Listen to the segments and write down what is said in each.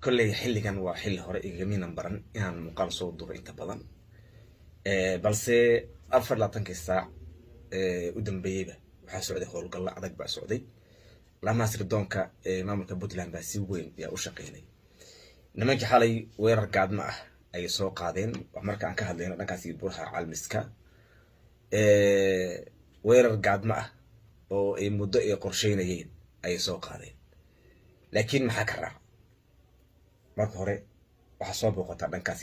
كل حلقان وحل هراء جميل نبرن يعني مقال صوت دور إنت بدن بس أفر لا تنك الساعة ودم بيبه وحسعودي خول قال عدك بقى سعودي لما أصير دونك مملكة بوتلان بس وين يا وشقيني نمك حالي وير قاعد معه أي سوق قاعدين وعمرك عن كهذين أنا كاسي بروحها على المسكة وير قاعد معه أو مدة قرشينيين أي سوق قاعدين لكن ما حكرها marka hore waxa soo booqata dhankaas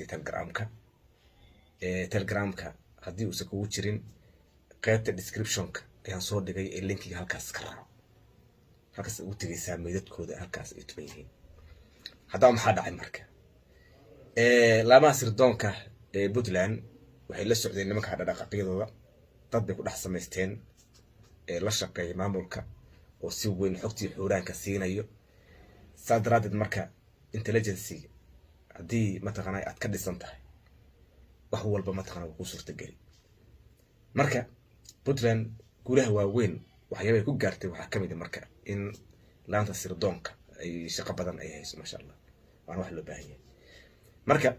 Telegramka hadii uu soo kugu jirin qaybta description-ka ayaan soo dhigay linkiga halkaas ka raac halkaas ugu tagaysaa meedadkooda halkaas ay tumayeen haddaba maxaa dhacay marka lama sirdoonka Puntland waxay la socdeen nimanka dhaqaaqyadooda dad bay ku dhex samaysteen la shaqeeya maamulka oo si weyn xogtii xuuraanka siinayo sadraadid marka intelligence hadii ma taqaanay aad ka dhisan tahay wax walba ma taqaanay ku suurta gali marka Puntland guulaha waaweyn waxyaabay ku gaartay waxa kamid ah marka in laanta sirdoonka ay shaqo badan ay hayso ma sha Allah waan wax loo baahan yahay marka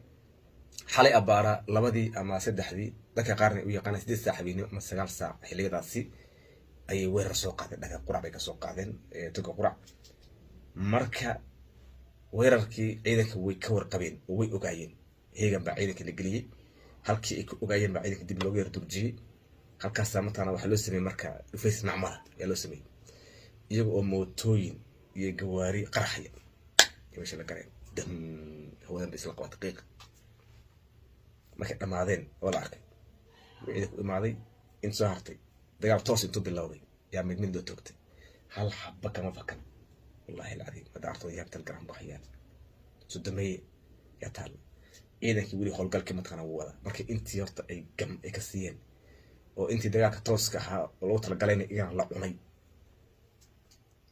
xalay abaara labadii ama saddexdii dadka qaarna u yaqaan 8 saaxibiin ama 9 saac xiliyadaasi ay weerar soo qaadeen dhaga qurac bay ka soo qaadeen tuga qurac marka weerarkii ciidanka way ka warqabeen oo way ogaayeen heegan baa ciidanka la galiyay halkii ay ku ogaayeen baa ciidanka dib looga yardurjiyay halkaas saamataana waxa loo sameeyay marka dhufays macmara ayaa loo sameeyay iyaga oo mootooyin iyo gawaari qarxaya meesha la garay dam hawada isla qabat daqiiq markay dhamaadeen oo la arkay ciidanku imaaday in soo hartay dagaal toos intuu bilowday yaa mid loo toogtay hal xabba kama fakan والله العظيم هذا عرض يا تلقرام بحيان سدمي يا تال إذا كيقولي خلق الكلمة تناولا مركي أنت يرت أي جم أي كسيين أو أنت دقاك توسكها ولو تلقالين إيران لا عني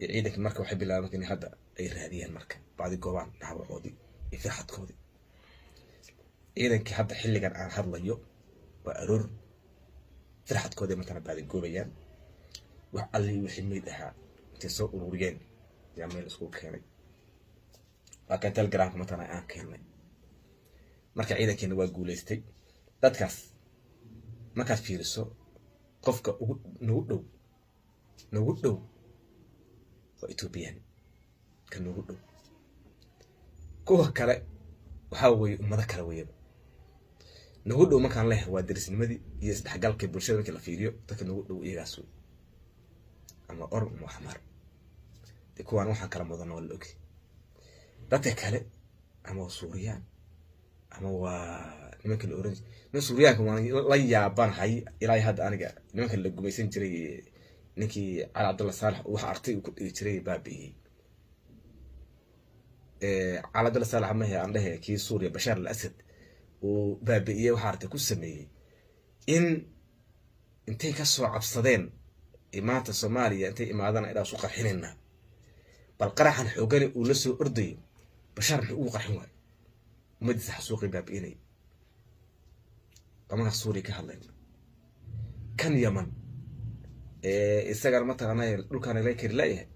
إذا كمركب وحب الله ممكن هذا أي هذه المركب بعد الجوان نحو عودي في حد كودي إذا كهذا حل كان عن هذا اليوم وأرور في حد كودي مثلا بعد الجوبيان وعلي وحميدها تسوق ورجين يعمل اسكو كيني لكن تلجرام مثلا كيني marka ciidankeena waa guuleystay dadkaas markaad fiiriso qofka ugu dhow waa Ethiopian kan ugu dhow kuwa kale waxa weeye ummada kale weeyaba ugu dhow markaan leeyahay waa darisnimadii iyo isdhexgalka bulshada marka la fiiriyo dadka ugu dhow iyagaas ama orm ama xamar kuwaan waxaan kala mudan oo la og dadka kale ama Suuriyaan ama waa nimanka la orange nin Suuriyaanka waan la yaabanahay ilaa hadda aniga nimanka la gumaysan jiray ninkii Ali Abdullah Saalax waxa artay ku dhigi jiray baabiyi Ali Abdullah Saalax ma yahay andahay kii Suuriya Bashar al-Assad oo baabiyi waxa artay ku sameeyay in intay ka soo cabsadeen imaanta Soomaaliya intay imaadana ilaa soo qarxinayna bal qaraxan xoogani uu la soo orday Bashar uu qarxin waay مدرسة حسوقي باب إني طبعا السوري كهالين كان يمن استقر مثلا أنا يقول كان ليك رلايه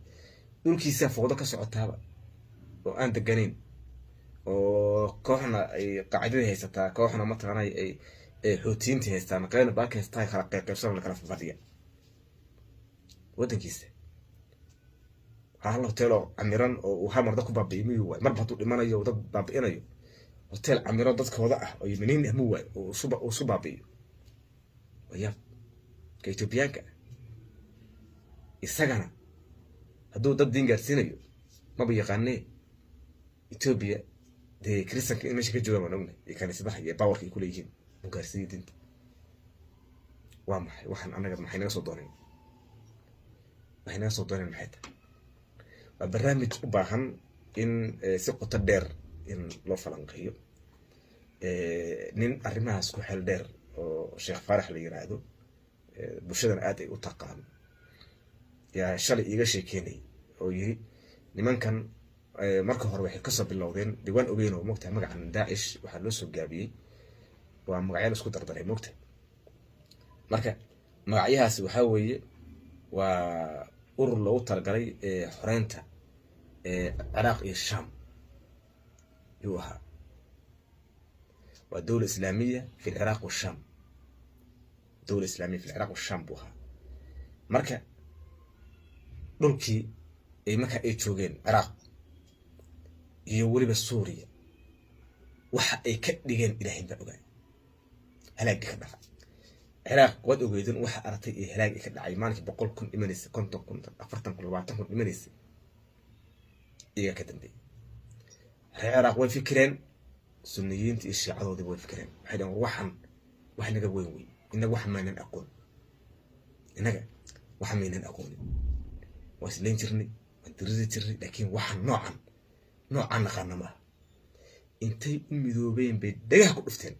يقول كيسا فوضى كسعود تابع وأنت جنين وكوحنا قاعدين هيستا كوحنا مثلا أنا حوتين تهيستا مكان باك هيستا خلق قيبسون لك في البرية ودن كيسا الله تلو عميران وهامر دكو باب إيميو مربطو إيمانا يو دك باب إنيو hotel amiro dadka wada ah oo yimaniin ahmu way oo subaabiyo waya ka Ethiopianka isagana haduu dad diin gaarsiinayo ma yaqaanay Ethiopia de kristanka in meesha ka jooga manowna ee kaniisadaha iyo powerka ay ku leeyihiin u gaarsiin waa maxay waxaan anaga maxay naga soo doonay maxay waa barnaamij u baahan in si qoto dheer in loo falanqeeyo nin arrimahaas ku xeel dheer oo Sheekh Faarax la yiraahdo bulshadana aad ay u taqaan yaa shalay iga sheekeynay oo yiri nimankan marka hore waxay ka soo bilowdeen diiwaan ogeyn oo moogtahay magaca Daesh waxa loo soo gaabiyay waa magacyada isku dardaray moogtahay marka magacyahaas waxa weeye waa urur loogu talagalay xoreynta Iraq iyo Sham يوها والدولة الإسلامية في العراق والشام دولة إسلامية في العراق والشام بوها مركا دولكي أي مكا أي تشوجين عراق يولي بالسورية وح أي كدجين إلى هند أوجا هلاقي كذا عراق ود أوجدون وح أرتي هلاقي كذا عيمانك بقول كن إيمانيس كنت أفرتن كل وقت كن إيمانيس إيه كده دي العراق وين فكرين سنيين تيشي عضوضي وين فكرين حيدا وحن نجا وين إنك وحن ما نقول إنك وحن ما نقول واسلين ترني وانترزي ترني لكن وحن نوعا نخانما انتي أمي ذوبين بدقها كل افتين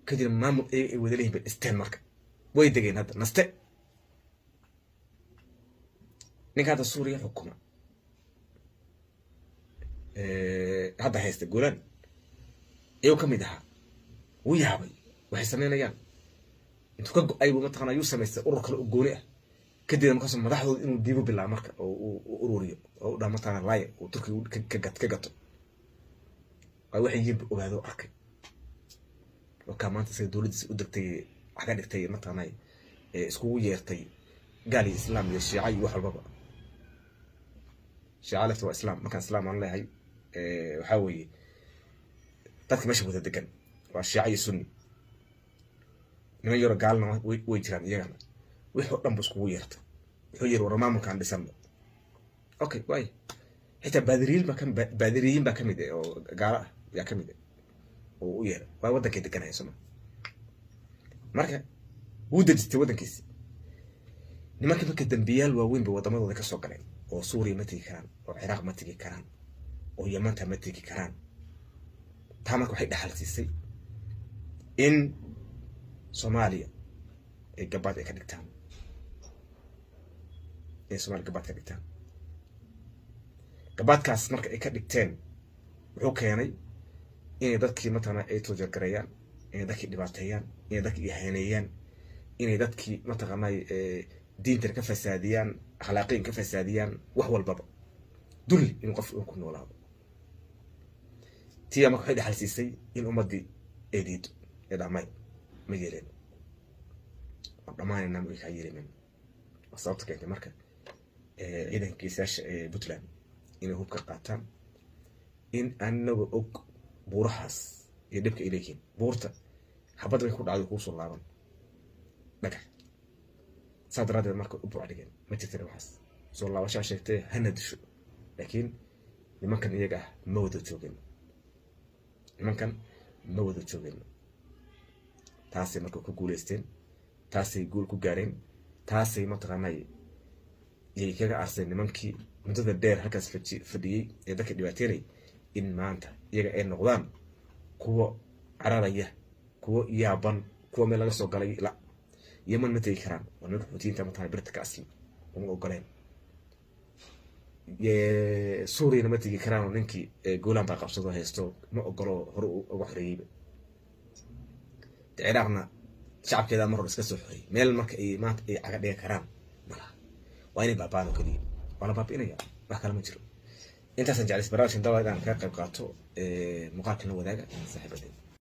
كدير مامو ايه ودليه بالاستين مركا ويدقين هذا نستي نيك هذا سوريا حكومة هذا هيست قولان ايو كم يدها ويهابي waxay sameynayaan intuu ka go'ay mataqana ayuu sameystay urur kale oo gooni ah kadib markaas madaxdooda inuu diibo bilaa marka oo ururiyo oo dhamatana laay oo turkiga ka gato ay waxay yib ogaado arkay oo ka maanta say dawladdiisa u degtay waxa ka dhigtay mataqana isku yeertay gaali islaam iyo shiica iyo wax walba shiica lafta waa islaam marka islaam aan leeyahay waxa weeye dadka meesha wada degan waa shiica iyo sunni niman yaro gaalna way jiraan iyagana wixii dhan buu iskugu yeertay wuxuu yiri war maamulkaan dhisano okay way xitaa baadiriyiin baa kamid oo gaala ah yaa kamid oo u yeeray waa wadankay deganaya Soomaa marka wuu dejistay wadankiisa nimanka marka dambiyaal waaweyn bay wadamadooda ka soo galeen oo Suuriya ma tagi karaan oo Ciraaq ma tagi karaan oo Yemen ma tagi karaan taa marka waxay dhaxal siisay in Soomaaliya ay gabaad ay ka dhigtaan Soomaaliya gabaad ka dhigtaan gabaadkaas marka ay ka dhigteen wuxuu keenay inay dadkii matana ay toojar gareeyaan inay dadkii dhibaateeyaan inay dadkii ihaanayaan inay dadkii mataqana diinta ka fasaadiyaan akhlaaqin ka fasaadiyaan wax walbaba dul in qof uu ku noolaado tii marka waxay dhaxal siisay in ummadii ay diido ee dhamay ma yeeleen dhamaanayna ma ka yeeleen sababta keentay marka ciidankiisa Puntland inay hubka qaataan in anagu og buurahaas iyo dhibka ilayeen buurta xabad way ku dhacday ku soo laaban dhagax sadrada marka u buuxdeen ma jirtay waxaas soo laabasha sheegtay hanadisho laakiin nimankan iyaga ma wada joogeen taasay marka ku guuleysteen taasay guul ku gaareen taasay mataqaanay yey kaga arsay nimankii mudada dheer halkaas fadhiyay ee dadka dhibaateeyay in maanta iyaga ay noqdaan kuwa cararaya kuwa yaaban kuwa meel laga soo galay la Yemen ma tagi karaan wana xuutiinta mataqaanay birta ka asli uma ogoleen Suuriya ma tagi karaan ninkii goolaan baa qabsado haysto ma ogolo hor ugu xiriib Ciraaqna shacabkeeda mar hore iska soo xoriyay meel marka ay maanta ay caga dhigay karaan malaha waa inay baabaan oo kaliya wala baabinaya wax kale ma jiro intaas aan jeclaysan barnaamijkan dawada aan ka qayb qaato muuqaalkan wadaaga saaxiibadeen